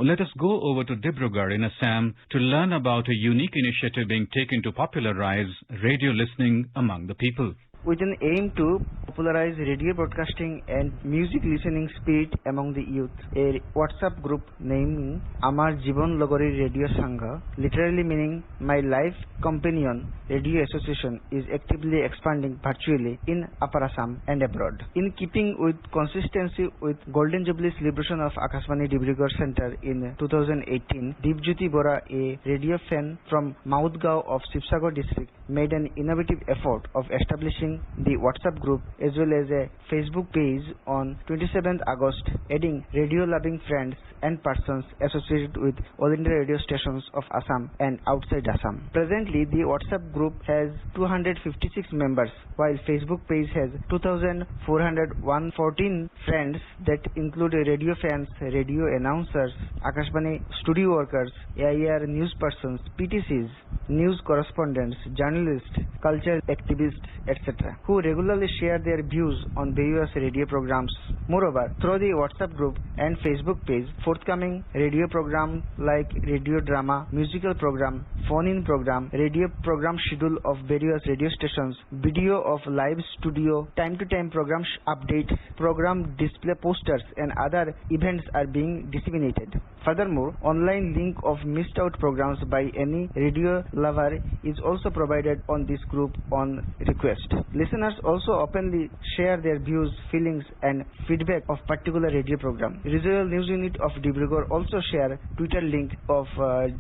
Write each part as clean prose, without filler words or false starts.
let us go over to Dibrugarh in Assam to learn about a unique initiative being taken to popularize radio listening among the people. With an aim to popularize radio broadcasting and music listening spirit among the youth, a WhatsApp group named Amar Jibon Logori Radio Sangha, literally meaning My Life Companion Radio Association, is actively expanding virtually in Upper Assam and abroad. In keeping with consistency with Golden Jubilee celebration of Akashvani Dibrugarh Center in 2018, Deepjyoti Bora, a radio fan from Maudgaon of Sibsagar district, made an innovative effort of establishing the WhatsApp group as well as a Facebook page on 27th August, adding radio-loving friends and persons associated with all India radio stations of Assam and outside Assam. Presently, the WhatsApp group has 256 members, while Facebook page has 2,414 friends that include radio fans, radio announcers, Akashvani studio workers, AIR news persons, PTCs, news correspondents, journalists, cultural activists, etc., who regularly share their views on various radio programs. Moreover, through the WhatsApp group and Facebook page, forthcoming radio program like radio drama, musical program, phone-in program, radio program schedule of various radio stations, video of live studio, time-to-time program updates, program display posters, and other events are being disseminated. Furthermore, online link of missed out programs by any radio lover is also provided on this group on request. Listeners also openly share their views, feelings, and feedback of particular radio program. Regional News Unit of Dibrugarh also share Twitter link of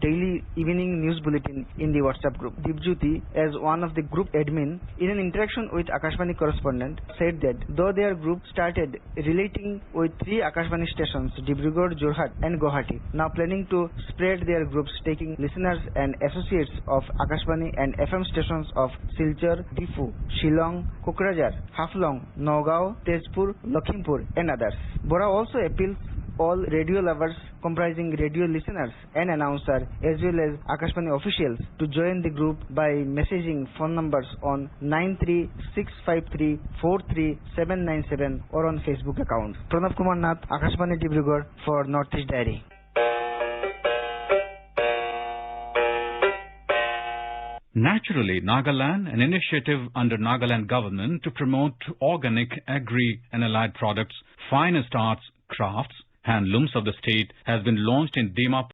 daily evening news bulletin in the WhatsApp group. Deepjyoti, as one of the group admin, in an interaction with Akashvani correspondent, said that though their group started relating with 3 Akashvani stations, Dibrugarh, Jorhat, and Guwahati, now planning to spread their groups, taking listeners and associates of Akashvani and FM stations of Silchar, Difu, Shillong, Kokrajhar, Haflong, Nagaon, Tezpur, Lakhimpur, and others. Bora also appeals all radio lovers comprising radio listeners and announcers as well as Akashvani officials to join the group by messaging phone numbers on 93653 or on Facebook account. Pranav Kumar Nath, Akashvani Dibrugarh for Northeast Diary. Naturally, Nagaland, an initiative under Nagaland government to promote organic, agri and allied products, finest arts, crafts, handlooms of the state, has been launched in Dimapur